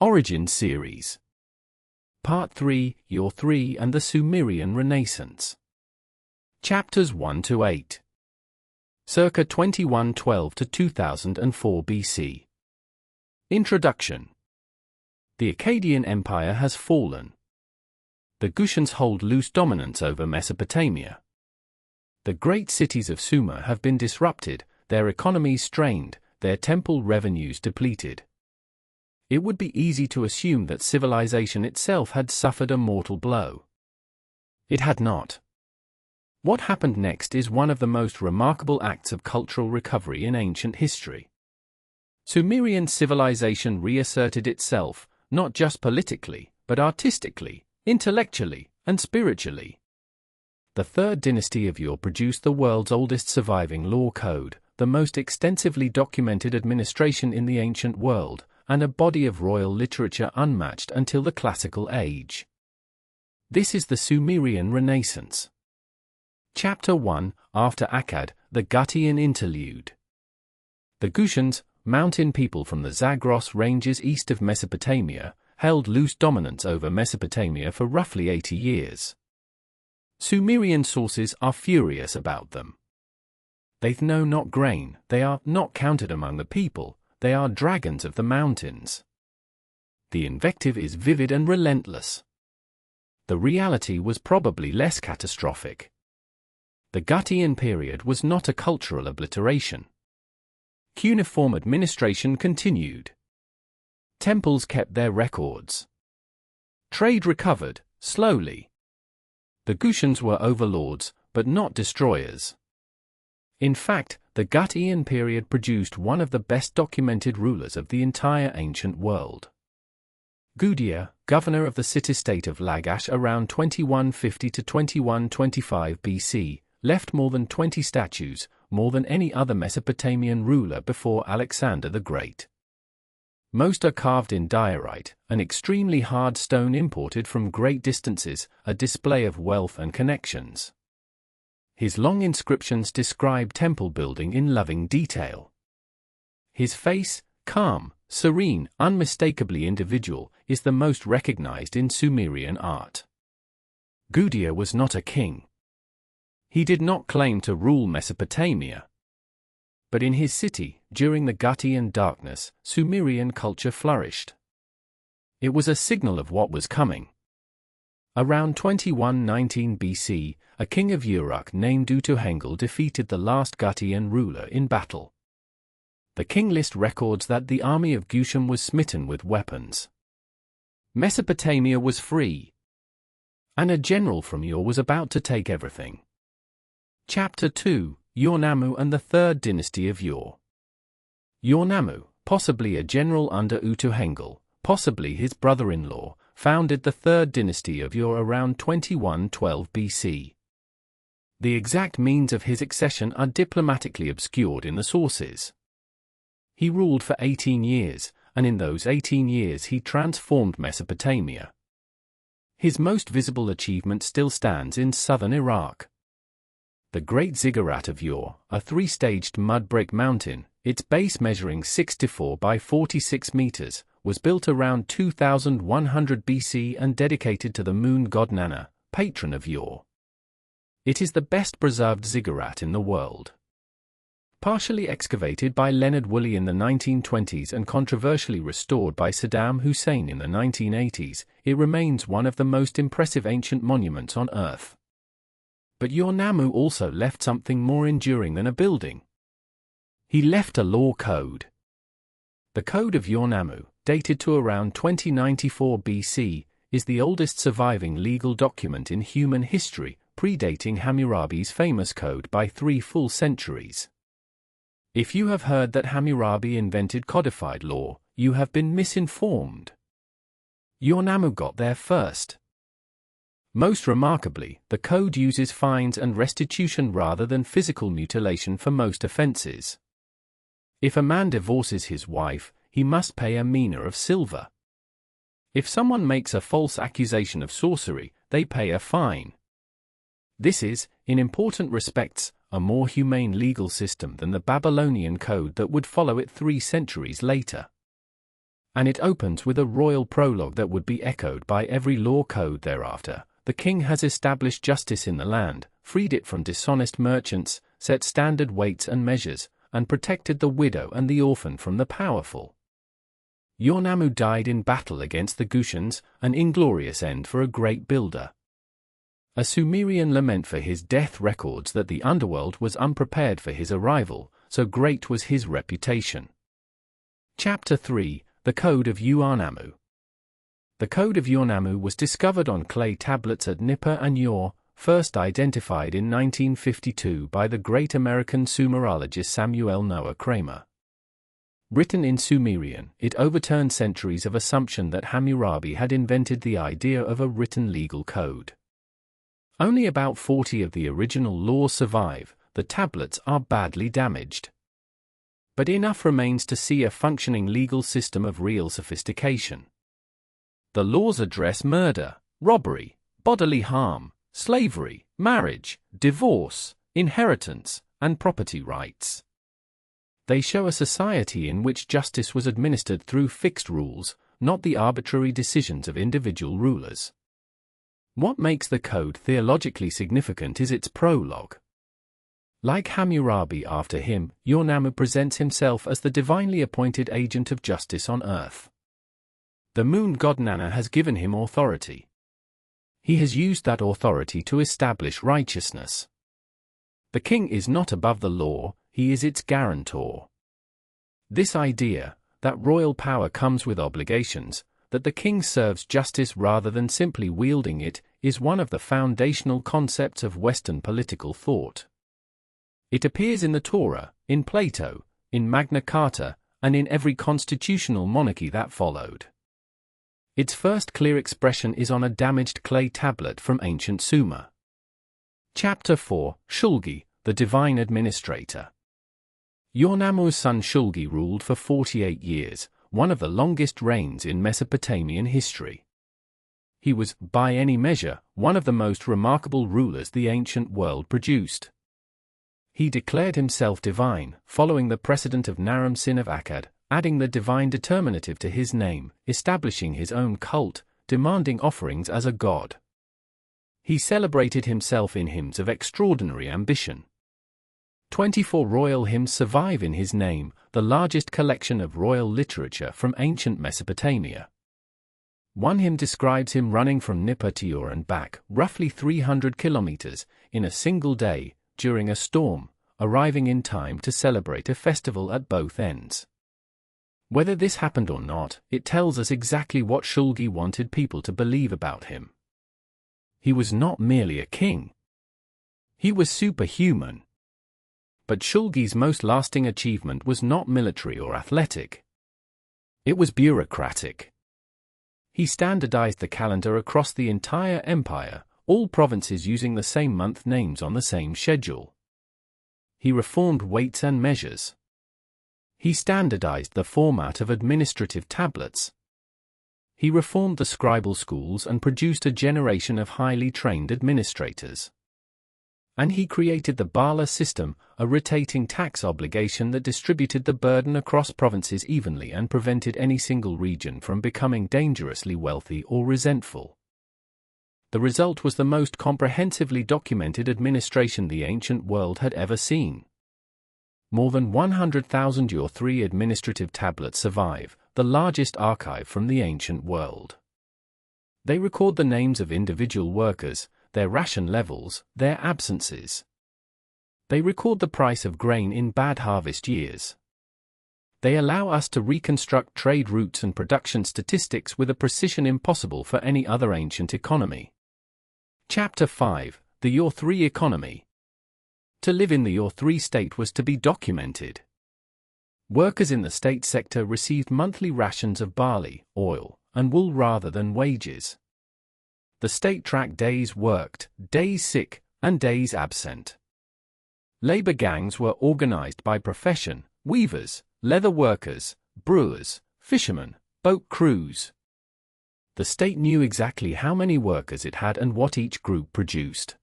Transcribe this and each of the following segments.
Origin Series. Part 3, UR-3 and the Sumerian Renaissance. Chapters 1 to 8. Circa 2112 to 2004 BC. Introduction. The Akkadian Empire has fallen. The Gutians hold loose dominance over Mesopotamia. The great cities of Sumer have been disrupted, their economies strained, their temple revenues depleted. It would be easy to assume that civilization itself had suffered a mortal blow. It had not. What happened next is one of the most remarkable acts of cultural recovery in ancient history. Sumerian civilization reasserted itself, not just politically, but artistically, intellectually, and spiritually. The third dynasty of UR produced the world's oldest surviving law code, the most extensively documented administration in the ancient world, and a body of royal literature unmatched until the Classical Age. This is the Sumerian Renaissance. Chapter 1, After Akkad, the Gutian Interlude. The Gutians, mountain people from the Zagros ranges east of Mesopotamia, held loose dominance over Mesopotamia for roughly 80 years. Sumerian sources are furious about them. They know not grain, they are not counted among the people, they are dragons of the mountains. The invective is vivid and relentless. The reality was probably less catastrophic. The Gutian period was not a cultural obliteration. Cuneiform administration continued. Temples kept their records. Trade recovered, slowly. The Gutians were overlords, but not destroyers. In fact, the Gutian period produced one of the best documented rulers of the entire ancient world. Gudea, governor of the city-state of Lagash around 2150 to 2125 BC, left more than 20 statues, more than any other Mesopotamian ruler before Alexander the Great. Most are carved in diorite, an extremely hard stone imported from great distances, a display of wealth and connections. His long inscriptions describe temple building in loving detail. His face, calm, serene, unmistakably individual, is the most recognized in Sumerian art. Gudea was not a king. He did not claim to rule Mesopotamia. But in his city, during the Gutian darkness, Sumerian culture flourished. It was a signal of what was coming. Around 2119 BC, a king of Uruk named Utuhengel defeated the last Gutian ruler in battle. The king list records that the army of Gusham was smitten with weapons. Mesopotamia was free. And a general from Ur was about to take everything. Chapter 2, UR-NAMMU and the Third Dynasty of Ur. UR-NAMMU, possibly a general under Utuhengel, possibly his brother-in-law, founded the Third Dynasty of Ur around 2112 BC. The exact means of his accession are diplomatically obscured in the sources. He ruled for 18 years, and in those 18 years he transformed Mesopotamia. His most visible achievement still stands in southern Iraq. The Great Ziggurat of Ur, a three-staged mud brick mountain, its base measuring 64 by 46 meters, was built around 2100 BC and dedicated to the moon god Nanna, patron of Ur. It is the best preserved ziggurat in the world. Partially excavated by Leonard Woolley in the 1920s and controversially restored by Saddam Hussein in the 1980s, it remains one of the most impressive ancient monuments on Earth. But UR-NAMMU also left something more enduring than a building. He left a law code. The Code of UR-NAMMU, dated to around 2094 BC, is the oldest surviving legal document in human history, predating Hammurabi's famous code by 3 full centuries. If you have heard that Hammurabi invented codified law, you have been misinformed. UR-NAMMU got there first. Most remarkably, the code uses fines and restitution rather than physical mutilation for most offenses. If a man divorces his wife, he must pay a mina of silver. If someone makes a false accusation of sorcery, they pay a fine. This is, in important respects, a more humane legal system than the Babylonian code that would follow it 3 centuries later. And it opens with a royal prologue that would be echoed by every law code thereafter. The king has established justice in the land, freed it from dishonest merchants, set standard weights and measures, and protected the widow and the orphan from the powerful. UR-NAMMU died in battle against the Gushans, an inglorious end for a great builder. A Sumerian lament for his death records that the underworld was unprepared for his arrival, so great was his reputation. Chapter 3, The Code of UR-NAMMU. The Code of UR-NAMMU was discovered on clay tablets at Nippur and Ur, first identified in 1952 by the great American Sumerologist Samuel Noah Kramer. Written in Sumerian, it overturned centuries of assumption that Hammurabi had invented the idea of a written legal code. Only about 40 of the original laws survive. The tablets are badly damaged. But enough remains to see a functioning legal system of real sophistication. The laws address murder, robbery, bodily harm, slavery, marriage, divorce, inheritance, and property rights. They show a society in which justice was administered through fixed rules, not the arbitrary decisions of individual rulers. What makes the code theologically significant is its prologue. Like Hammurabi after him, UR-NAMMU presents himself as the divinely appointed agent of justice on earth. The moon god Nanna has given him authority. He has used that authority to establish righteousness. The king is not above the law, he is its guarantor. This idea, that royal power comes with obligations, that the king serves justice rather than simply wielding it, is one of the foundational concepts of Western political thought. It appears in the Torah, in Plato, in Magna Carta, and in every constitutional monarchy that followed. Its first clear expression is on a damaged clay tablet from ancient Sumer. Chapter 4, Shulgi, the Divine Administrator. UR-NAMMU's son Shulgi ruled for 48 years, one of the longest reigns in Mesopotamian history. He was, by any measure, one of the most remarkable rulers the ancient world produced. He declared himself divine, following the precedent of Naram-Sin of Akkad, adding the divine determinative to his name, establishing his own cult, demanding offerings as a god. He celebrated himself in hymns of extraordinary ambition. 24 royal hymns survive in his name, the largest collection of royal literature from ancient Mesopotamia. One hymn describes him running from Nippur to Ur and back, roughly 300 kilometers, in a single day, during a storm, arriving in time to celebrate a festival at both ends. Whether this happened or not, it tells us exactly what Shulgi wanted people to believe about him. He was not merely a king. He was superhuman. But Shulgi's most lasting achievement was not military or athletic. It was bureaucratic. He standardized the calendar across the entire empire, all provinces using the same month names on the same schedule. He reformed weights and measures. He standardized the format of administrative tablets. He reformed the scribal schools and produced a generation of highly trained administrators. And he created the Bala system, a rotating tax obligation that distributed the burden across provinces evenly and prevented any single region from becoming dangerously wealthy or resentful. The result was the most comprehensively documented administration the ancient world had ever seen. More than 100,000 UR-3 administrative tablets survive, the largest archive from the ancient world. They record the names of individual workers, their ration levels, their absences. They record the price of grain in bad harvest years. They allow us to reconstruct trade routes and production statistics with a precision impossible for any other ancient economy. Chapter 5, The UR-3 Economy. To live in the UR-3 state was to be documented. Workers in the state sector received monthly rations of barley, oil, and wool rather than wages. The state tracked days worked, days sick, and days absent. Labor gangs were organized by profession: weavers, leather workers, brewers, fishermen, boat crews. The state knew exactly how many workers it had and what each group produced.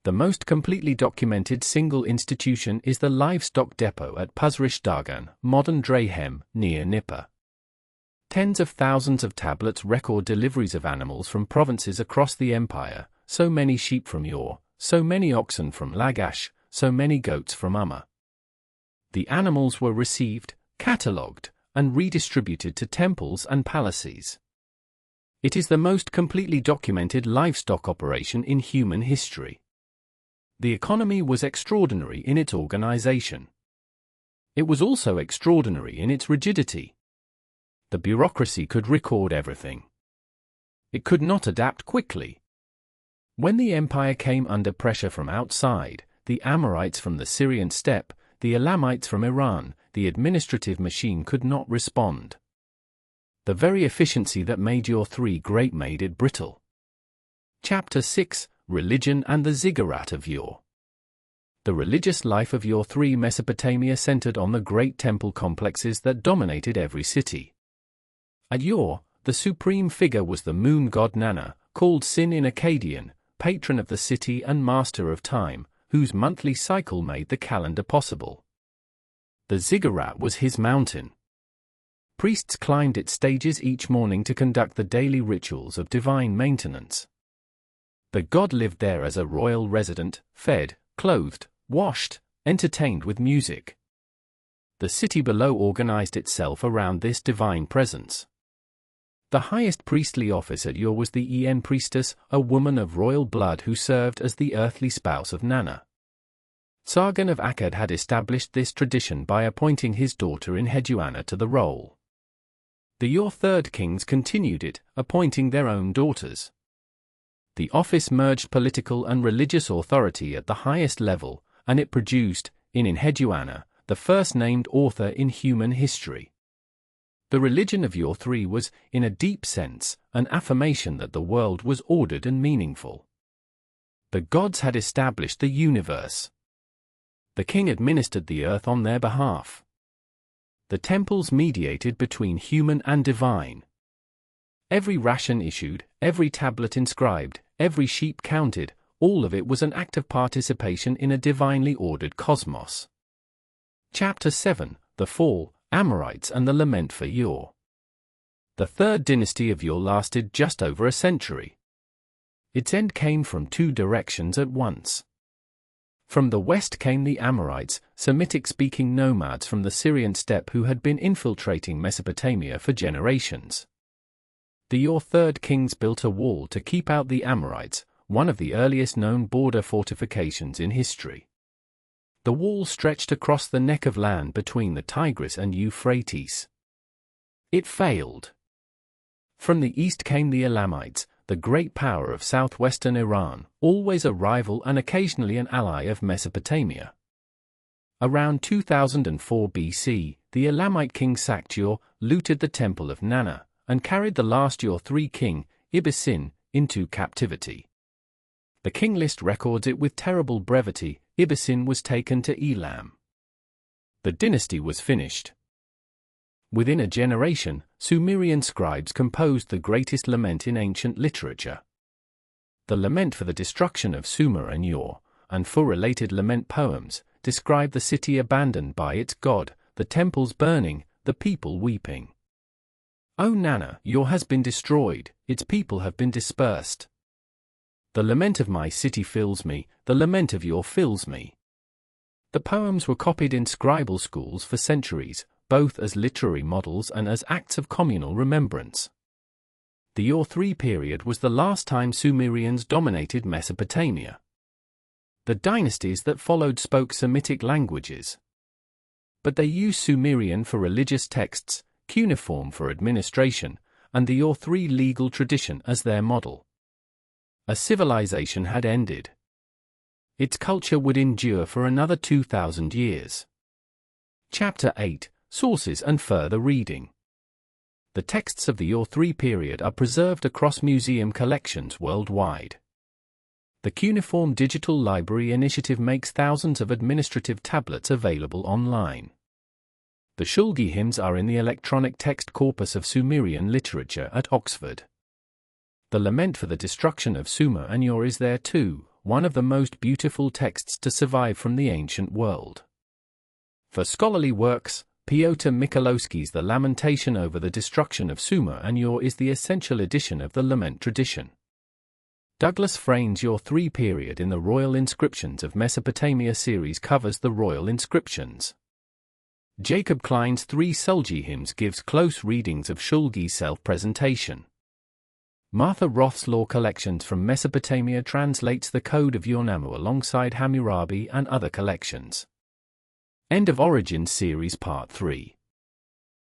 The most completely documented single institution is the livestock depot at Pusrish Dagan, modern Drahem, near Nippur. Tens of thousands of tablets record deliveries of animals from provinces across the empire, so many sheep from UR, so many oxen from Lagash, so many goats from UMMA. The animals were received, catalogued, and redistributed to temples and palaces. It is the most completely documented livestock operation in human history. The economy was extraordinary in its organization. It was also extraordinary in its rigidity. The bureaucracy could record everything. It could not adapt quickly. When the empire came under pressure from outside, the Amorites from the Syrian steppe, the Elamites from Iran, the administrative machine could not respond. The very efficiency that made UR-3 great made it brittle. Chapter 6: Religion and the Ziggurat of UR. The religious life of UR-3 Mesopotamia centered on the great temple complexes that dominated every city. At UR, the supreme figure was the moon god Nana, called Sin in Akkadian, patron of the city and master of time, whose monthly cycle made the calendar possible. The ziggurat was his mountain. Priests climbed its stages each morning to conduct the daily rituals of divine maintenance. The god lived there as a royal resident, fed, clothed, washed, entertained with music. The city below organized itself around this divine presence. The highest priestly office at UR was the En priestess, a woman of royal blood who served as the earthly spouse of Nana. Sargon of Akkad had established this tradition by appointing his daughter Enheduanna to the role. The UR third kings continued it, appointing their own daughters. The office merged political and religious authority at the highest level, and it produced, in Enheduanna, the first named author in human history. The religion of UR-3 was, in a deep sense, an affirmation that the world was ordered and meaningful. The gods had established the universe. The king administered the earth on their behalf. The temples mediated between human and divine. Every ration issued, every tablet inscribed, every sheep counted, all of it was an act of participation in a divinely ordered cosmos. Chapter 7: The Fall, Amorites and the Lament for UR. The third dynasty of UR lasted just over a century. Its end came from two directions at once. From the west came the Amorites, Semitic-speaking nomads from the Syrian steppe who had been infiltrating Mesopotamia for generations. The UR third kings built a wall to keep out the Amorites, one of the earliest known border fortifications in history. The wall stretched across the neck of land between the Tigris and Euphrates. It failed. From the east came the Elamites, the great power of southwestern Iran, always a rival and occasionally an ally of Mesopotamia. Around 2004 BC, the Elamite king sacked UR, looted the temple of Nana, and carried the last UR-3 king, Ibbi-Sin, into captivity. The king list records it with terrible brevity. Ibbi-Sin was taken to Elam. The dynasty was finished. Within a generation, Sumerian scribes composed the greatest lament in ancient literature. The lament for the destruction of Sumer and UR, and four related lament poems, describe the city abandoned by its god, the temples burning, the people weeping. O Nana, UR has been destroyed, its people have been dispersed. The lament of my city fills me, the lament of UR fills me. The poems were copied in scribal schools for centuries, both as literary models and as acts of communal remembrance. The UR-3 period was the last time Sumerians dominated Mesopotamia. The dynasties that followed spoke Semitic languages. But they used Sumerian for religious texts, cuneiform for administration, and the UR-3 legal tradition as their model. A civilization had ended. Its culture would endure for another 2,000 years. Chapter 8: Sources and Further Reading. The texts of the UR-3 period are preserved across museum collections worldwide. The Cuneiform Digital Library Initiative makes thousands of administrative tablets available online. The SHULGI hymns are in the electronic text corpus of Sumerian literature at Oxford. The lament for the destruction of Sumer and UR is there too, one of the most beautiful texts to survive from the ancient world. For scholarly works, Piotr Michalowski's The Lamentation over the Destruction of Sumer and UR is the essential edition of the Lament tradition. Douglas Frayn's UR-3 period in the Royal Inscriptions of Mesopotamia series covers the royal inscriptions. Jacob Klein's 3 SHULGI hymns gives close readings of SHULGI's self-presentation. Martha Roth's Law Collections from Mesopotamia translates the Code of UR-NAMMU alongside Hammurabi and other collections. End of Origins Series Part 3.